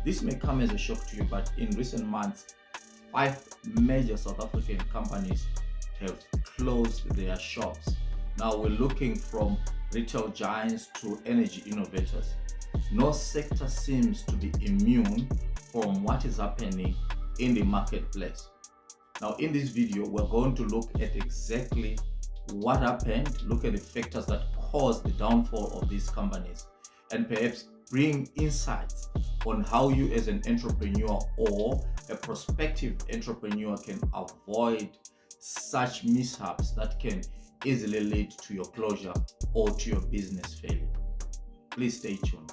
This may come as a shock to you, but in recent months, 5 major South African companies have closed their shops. Now we're looking from retail giants to energy innovators. No sector seems to be immune from what is happening in the marketplace. Now in this video, we're going to look at exactly what happened, look at the factors that caused the downfall of these companies, and perhaps bring insights on how you as an entrepreneur or a prospective entrepreneur can avoid such mishaps that can easily lead to your closure or to your business failure. Please stay tuned.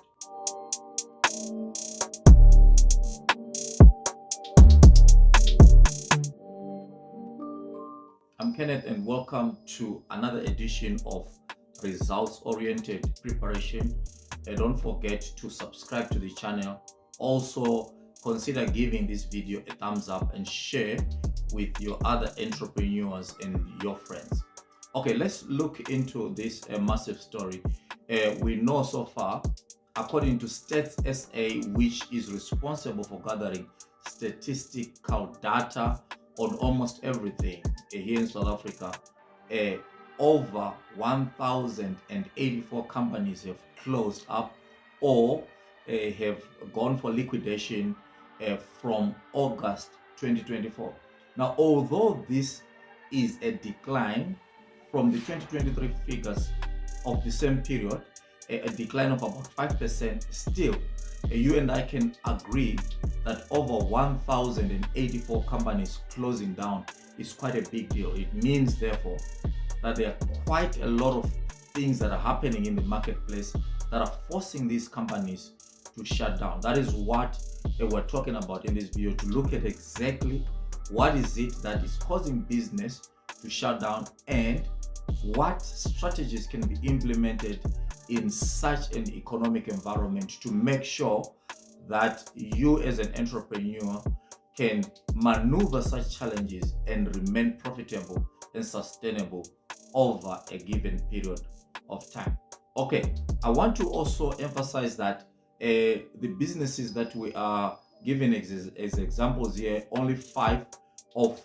I'm Kenneth and welcome to another edition of results-oriented preparation. And don't forget to subscribe to the channel. Also, consider giving this video a thumbs up and share with your other entrepreneurs and your friends. Okay, let's look into this massive story. We know so far, according to Stats SA, which is responsible for gathering statistical data on almost everything here in South Africa, over 1,084 companies have closed up or have gone for liquidation from August 2024. Now, although this is a decline from the 2023 figures of the same period, a decline of about 5%, still, you and I can agree that over 1,084 companies closing down is quite a big deal. It means, therefore, that there are quite a lot of things that are happening in the marketplace that are forcing these companies to shut down. That is what we're talking about in this video, to look at exactly what is it that is causing business to shut down and what strategies can be implemented in such an economic environment to make sure that you as an entrepreneur can maneuver such challenges and remain profitable and sustainable over a given period of time. Okay, I want to also emphasize that the businesses that we are giving as examples here, only 5 of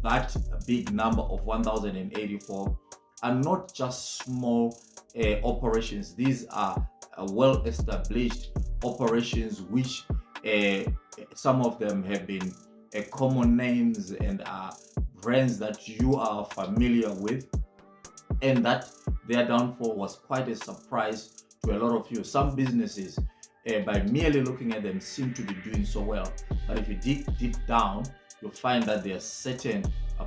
that big number of 1,084 are not just small operations. These are well-established operations which some of them have been common names and are brands that you are familiar with, and that their downfall was quite a surprise to a lot of you. Some businesses, by merely looking at them, seem to be doing so well, but if you dig deep down, you'll find that there are certain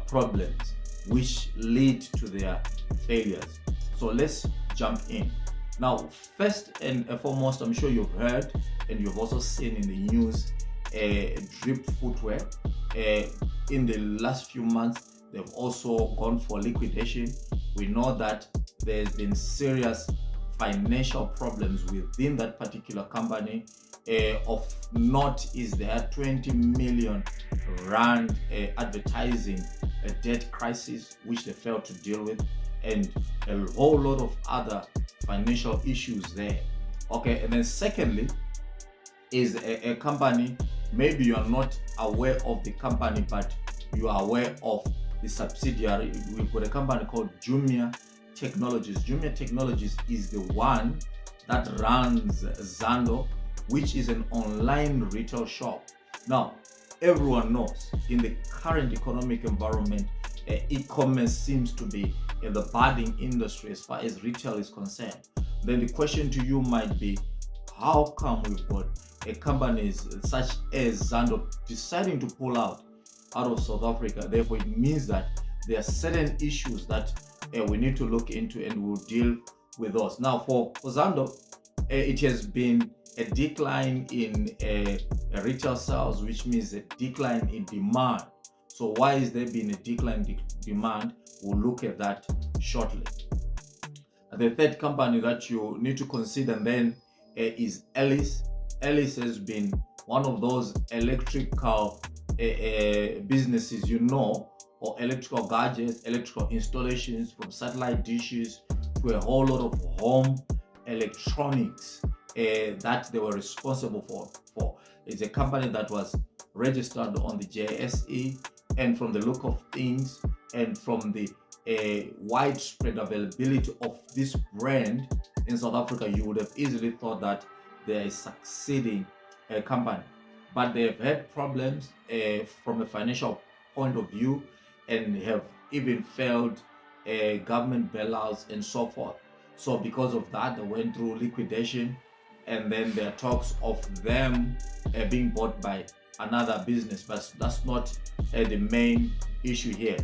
problems which lead to their failures. So let's jump in. Now, first and foremost, I'm sure you've heard and you've also seen in the news Drip Footwear. In the last few months, they've also gone for liquidation. We know that there's been serious financial problems within that particular company. Of note is their 20 million rand advertising debt crisis, which they failed to deal with, and a whole lot of other financial issues there. Okay, and then secondly is a company, maybe you are not aware of the company, but you are aware of the subsidiary. We've got a company called Jumia Technologies. Jumia Technologies is the one that runs Zando, which is an online retail shop. Now, everyone knows in the current economic environment, e-commerce seems to be in the budding industry as far as retail is concerned. Then the question to you might be, how come we've got companies such as Zando deciding to pull out of South Africa? Therefore, it means that there are certain issues that we need to look into, and we'll deal with those. Now, for Zando, it has been a decline in retail sales, which means a decline in demand. So why is there been a decline in demand? We'll look at that shortly. The third company that you need to consider then is Ellis. Ellis has been one of those electrical businesses, or electrical gadgets, electrical installations, from satellite dishes to a whole lot of home electronics that they were responsible for. It's a company that was registered on the JSE, and from the look of things and from the widespread availability of this brand in South Africa, you would have easily thought that they are a succeeding company. But they've had problems from a financial point of view, and have even failed government bailouts and so forth. So because of that, they went through liquidation, and then there are talks of them being bought by another business, but that's not the main issue here.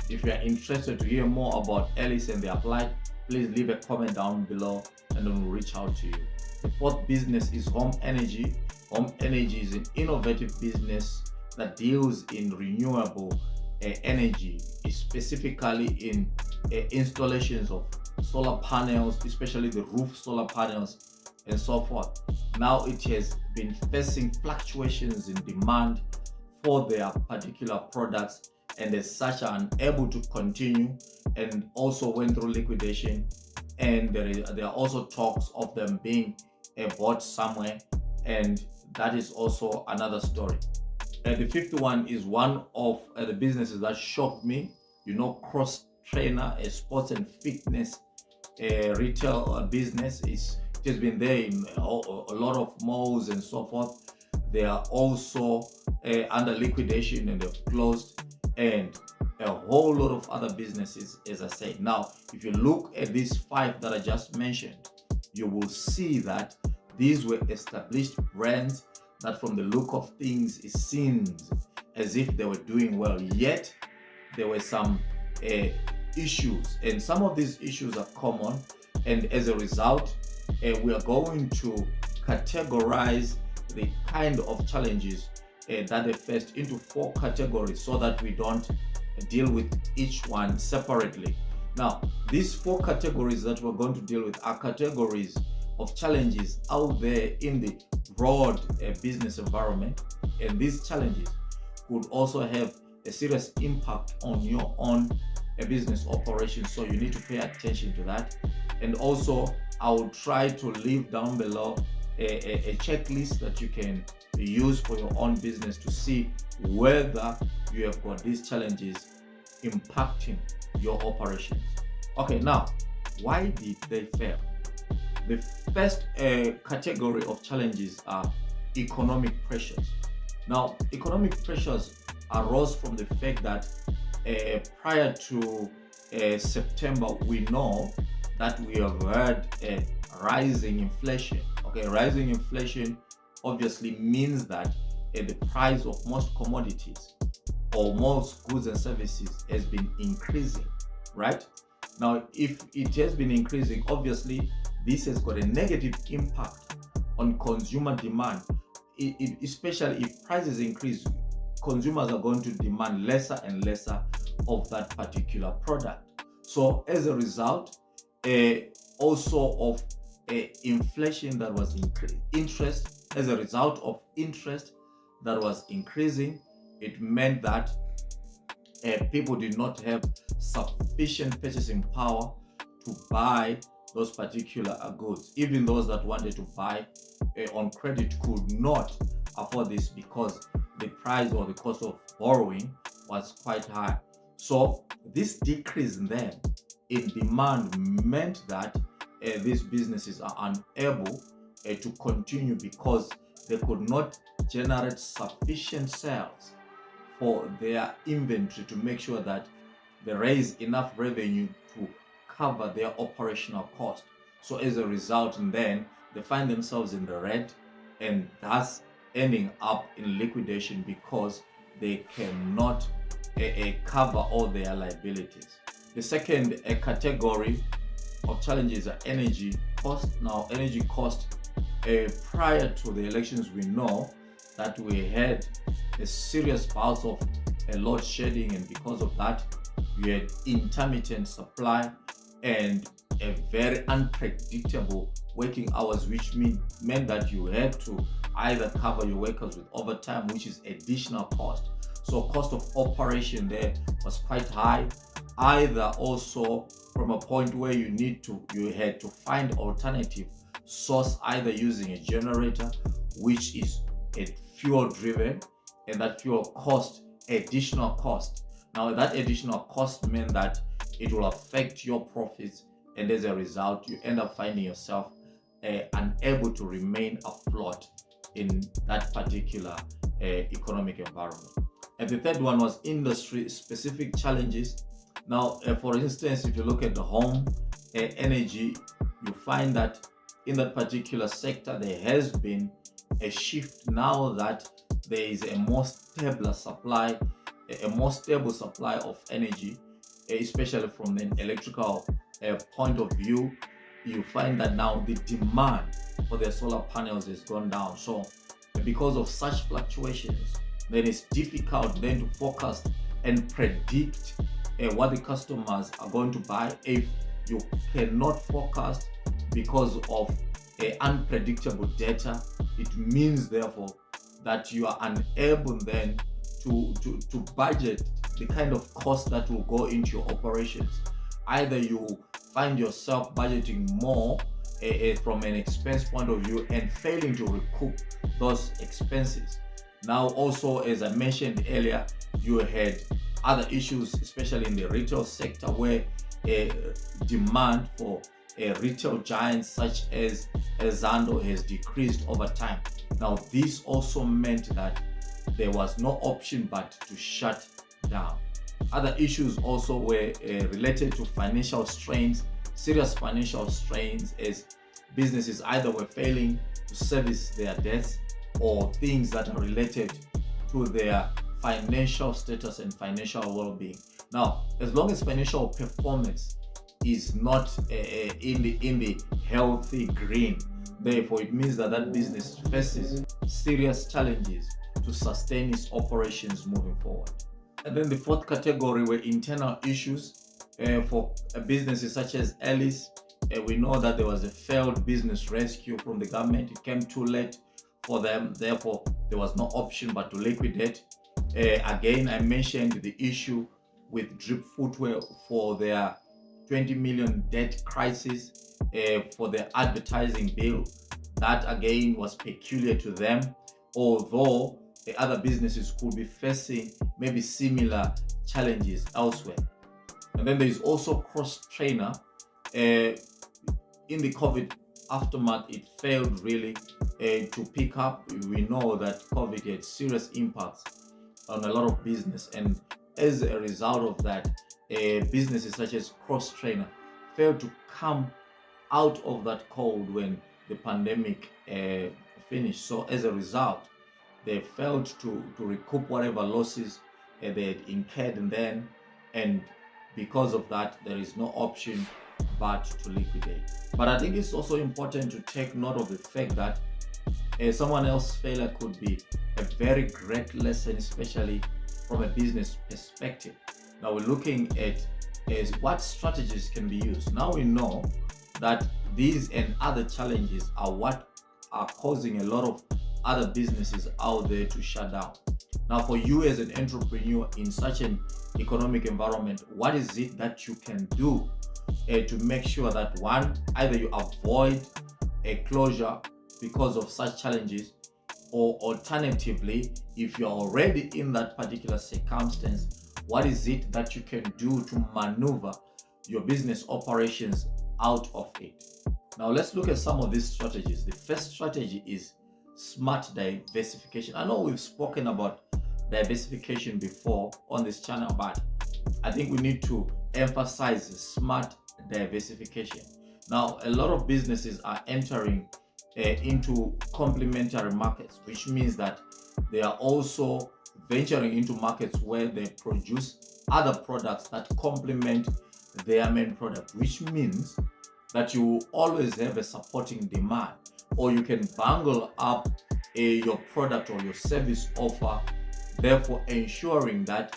If you are interested to hear more about Alice and the Applied, please leave a comment down below and then we'll reach out to you. The fourth business is Home Energy. Home Energy is an innovative business that deals in renewable energy, specifically in installations of solar panels, especially the roof solar panels and so forth. Now it has been facing fluctuations in demand for their particular products, and as such are unable to continue, and also went through liquidation. And there are also talks of them being bought somewhere, and that is also another story. The fifth one is one of the businesses that shocked me. Cross Trainer, a sports and fitness retail business. It has been there in a lot of malls and so forth. They are also under liquidation and they've closed, and a whole lot of other businesses, as I said. Now, if you look at these five that I just mentioned, you will see that these were established brands that from the look of things, it seems as if they were doing well, yet there were some issues, and some of these issues are common, and as a result, we are going to categorize the kind of challenges that they faced into 4 categories so that we don't deal with each one separately. Now, these 4 categories that we're going to deal with are categories of challenges out there in the broad business environment, and these challenges could also have a serious impact on your own business operation, so you need to pay attention to that. And also, I will try to leave down below a checklist that you can use for your own business to see whether you have got these challenges impacting your operations. Okay, now, why did they fail? The first category of challenges are economic pressures. Now, economic pressures arose from the fact that prior to September, we know that we have had a rising inflation. Okay, rising inflation obviously means that the price of most commodities or most goods and services has been increasing, right? Now, if it has been increasing, obviously this has got a negative impact on consumer demand. Especially if prices increase, consumers are going to demand lesser and lesser of that particular product. So as a result, also of inflation that was interest, as a result of interest that was increasing, it meant that people did not have sufficient purchasing power to buy those particular goods. Even those that wanted to buy on credit could not afford this because the price or the cost of borrowing was quite high. So this decrease then in demand meant that these businesses are unable to continue because they could not generate sufficient sales for their inventory to make sure that they raise enough revenue to cover their operational cost. So as a result, then they find themselves in the red, and thus ending up in liquidation because they cannot cover all their liabilities. The second category of challenges are energy cost. Now, energy cost, prior to the elections, we know that we had a serious bout of load shedding, and because of that, we had intermittent supply and a very unpredictable working hours, which meant that you had to either cover your workers with overtime, which is additional cost. So cost of operation there was quite high, either also from a point where you had to find alternative source, either using a generator, which is fuel driven, and that fuel cost additional cost. Now that additional cost meant that it will affect your profits, and as a result you end up finding yourself unable to remain afloat in that particular economic environment. And the third one was industry specific challenges. Now for instance, if you look at the home energy, you find that in that particular sector there has been a shift now that there is a more stable supply of energy, especially from an electrical point of view. You find that now the demand for the solar panels has gone down. So because of such fluctuations, then it's difficult then to forecast and predict what the customers are going to buy. If you cannot forecast because of unpredictable data, it means therefore that you are unable then to budget the kind of cost that will go into your operations. Either you find yourself budgeting more from an expense point of view and failing to recoup those expenses. Now also, as I mentioned earlier, you had other issues, especially in the retail sector, where demand for retail giants such as Zando has decreased over time. Now this also meant that there was no option but to shut down. Other issues also were related to financial strains, serious financial strains, as businesses either were failing to service their debts or things that are related to their financial status and financial well-being. Now, as long as financial performance is not in the healthy green, therefore it means that that business faces serious challenges to sustain its operations moving forward. And then the fourth category were internal issues for businesses such as Alice. We know that there was a failed business rescue from the government. It came too late for them, therefore there was no option but to liquidate. Again, I mentioned the issue with Drip Footwear for their 20 million debt crisis for the advertising bill. That again was peculiar to them, although the other businesses could be facing maybe similar challenges elsewhere. And then there is also Cross Trainer. In the COVID aftermath, it failed really to pick up. We know that COVID had serious impacts on a lot of business, and as a result of that, businesses such as Cross Trainer failed to come out of that cold when the pandemic finished. So as a result, they failed to recoup whatever losses they had incurred then, and because of that, there is no option but to liquidate. But I think it's also important to take note of the fact that someone else's failure could be a very great lesson, especially from a business perspective. Now we're looking at what strategies can be used. Now we know that these and other challenges are what are causing a lot of other businesses out there to shut down. Now for you as an entrepreneur in such an economic environment, what is it that you can do to make sure that one, either you avoid a closure because of such challenges, or alternatively, if you're already in that particular circumstance, what is it that you can do to maneuver your business operations out of it? Now let's look at some of these strategies. The first strategy is smart diversification. I know we've spoken about diversification before on this channel, but I think we need to emphasize smart diversification. Now, a lot of businesses are entering into complementary markets, which means that they are also venturing into markets where they produce other products that complement their main product, which means that you always have a supporting demand, or you can bundle up your product or your service offer, therefore ensuring that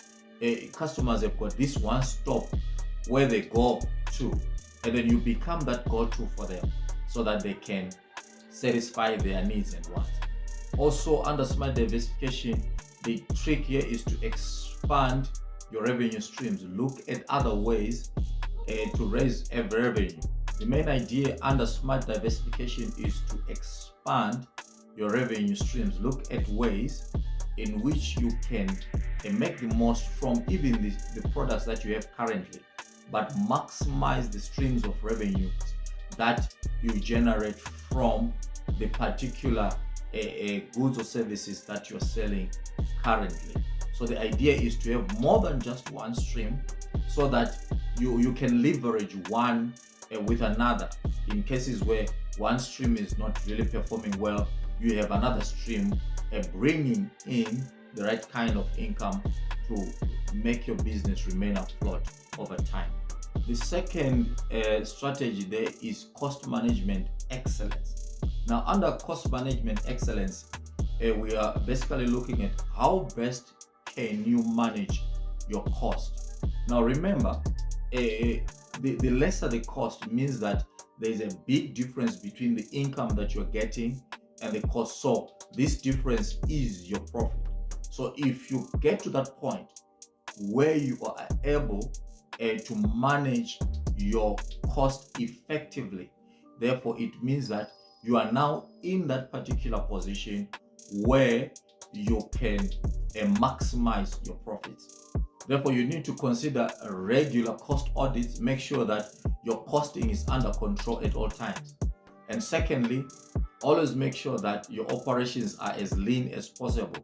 customers have got this one stop where they go to, and then you become that go-to for them so that they can satisfy their needs and wants. Also, under smart diversification, the trick here is to expand your revenue streams. Look at other ways to raise revenue. The main idea under smart diversification is to expand your revenue streams. Look at ways in which you can make the most from even the products that you have currently, but maximize the streams of revenue that you generate from the particular goods or services that you're selling currently. So the idea is to have more than just one stream, so that you can leverage one with another. In cases where one stream is not really performing well, you have another stream bringing in the right kind of income to make your business remain afloat over time. The second strategy there is cost management excellence. Now, under cost management excellence, we are basically looking at how best can you manage your cost. Now, remember, the lesser the cost means that there is a big difference between the income that you're getting and the cost. So this difference is your profit. So if you get to that point where you are able to manage your cost effectively, therefore it means that you are now in that particular position where you can maximize your profits. Therefore, you need to consider regular cost audits. Make sure that your costing is under control at all times. And secondly, always make sure that your operations are as lean as possible.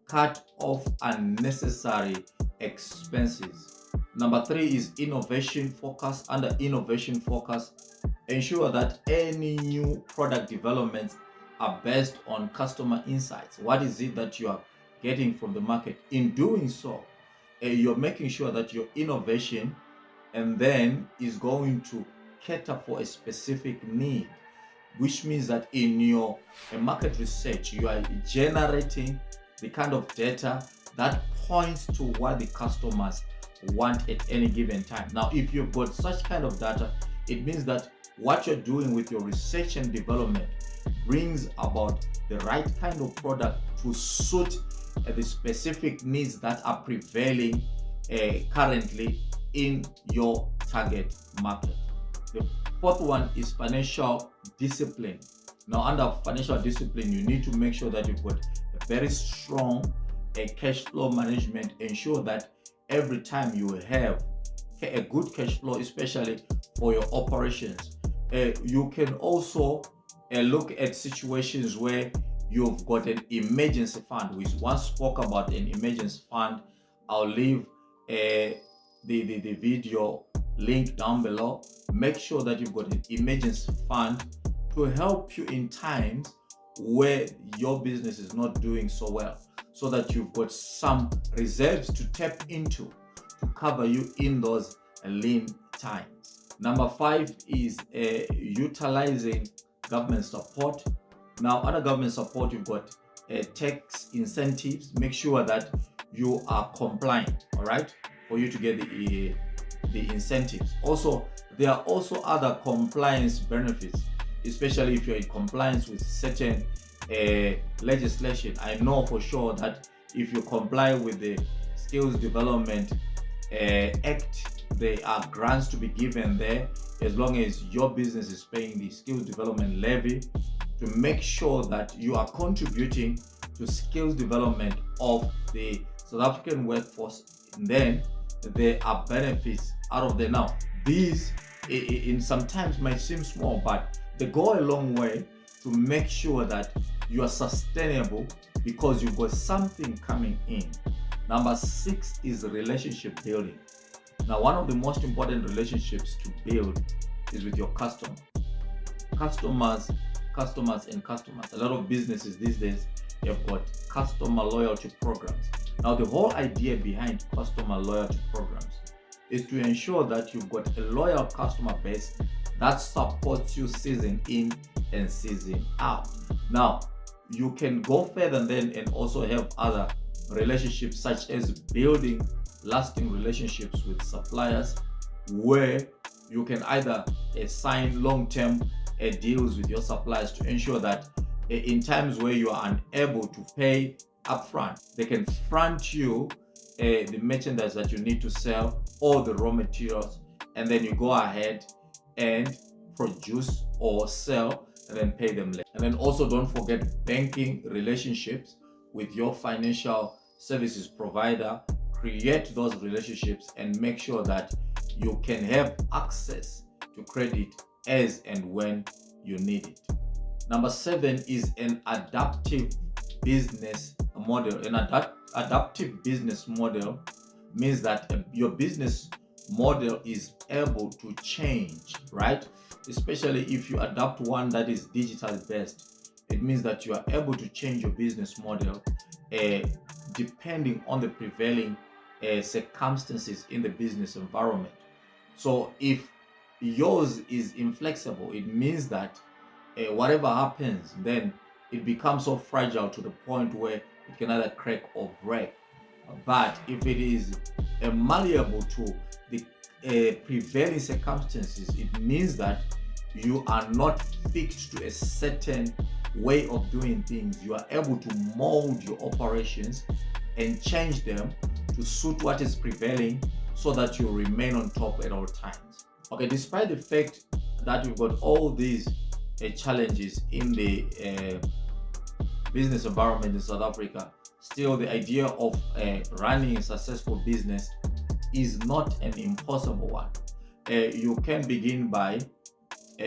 Cut off unnecessary expenses. Number 3 is innovation focus. Under innovation focus, ensure that any new product developments are based on customer insights. What is it that you are getting from the market? In doing so, you're making sure that your innovation and then is going to cater for a specific need, which means that in your market research, you are generating the kind of data that points to what the customers want at any given time. Now, if you've got such kind of data, it means that what you're doing with your research and development brings about the right kind of product to suit the specific needs that are prevailing currently in your target market. The fourth one is financial discipline. Now, under financial discipline, you need to make sure that you've got a very strong cash flow management. Ensure that every time you have a good cash flow, especially for your operations. You can also look at situations where you've got an emergency fund. We once spoke about an emergency fund. I'll leave the video link down below. Make sure that you've got an emergency fund to help you in times where your business is not doing so well, so that you've got some reserves to tap into to cover you in those lean times. Number 5 is utilizing government support. Now, under government support, you've got tax incentives. Make sure that you are compliant, all right, for you to get the incentives. Also, there are also other compliance benefits, especially if you're in compliance with certain legislation. I know for sure that if you comply with the Skills Development Act, there are grants to be given there, as long as your business is paying the skills development levy, to make sure that you are contributing to skills development of the South African workforce. And then there are benefits out of there. Now, these in sometimes might seem small, but they go a long way to make sure that you are sustainable because you've got something coming in. Number 6 is relationship building. Now, one of the most important relationships to build is with your customer. Customers. A lot of businesses these days have got customer loyalty programs. Now, the whole idea behind customer loyalty programs is to ensure that you've got a loyal customer base that supports you season in and season out. Now, you can go further then and also have other relationships, such as building lasting relationships with suppliers, where you can either sign long-term deals with your suppliers to ensure that in times where you are unable to pay upfront, they can front you the merchandise that you need to sell or the raw materials, and then you go ahead and produce or sell and then pay them later. And then also don't forget banking relationships with your financial services provider. Create those relationships and make sure that you can have access to credit as and when you need it. Number 7 is an adaptive business model. An adaptive business model means that your business model is able to change, right? Especially if you adopt one that is digital based, it means that you are able to change your business model depending on the prevailing circumstances in the business environment. So if yours is inflexible, it means that whatever happens, then it becomes so fragile to the point where it can either crack or break. But if it is malleable to the prevailing circumstances, it means that you are not fixed to a certain way of doing things. You are able to mold your operations and change them to suit what is prevailing so that you remain on top at all times. Okay, despite the fact that we've got all these challenges in the business environment in South Africa, still the idea of running a successful business is not an impossible one. You can begin by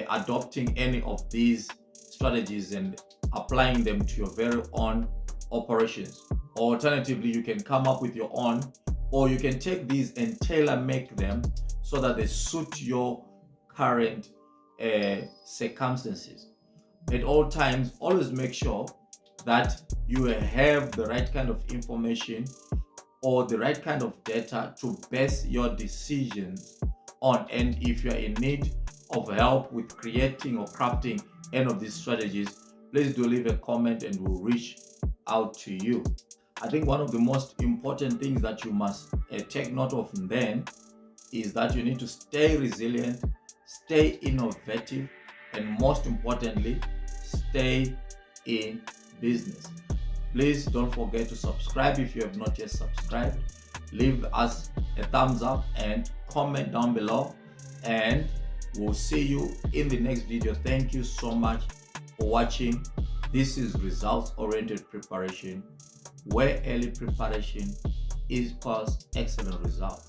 adopting any of these strategies and applying them to your very own operations. Or alternatively, you can come up with your own, or you can take these and tailor make them so that they suit your current circumstances. At all times, always make sure that you have the right kind of information or the right kind of data to base your decisions on. And if you are in need of help with creating or crafting any of these strategies, please do leave a comment and we'll reach out to you. I think one of the most important things that you must take note of then is that you need to stay resilient, stay innovative, and most importantly, stay in business. Please don't forget to subscribe if you have not yet subscribed. Leave us a thumbs up and comment down below, and we'll see you in the next video. Thank you so much for watching. This is results-oriented preparation, where early preparation equals excellent results.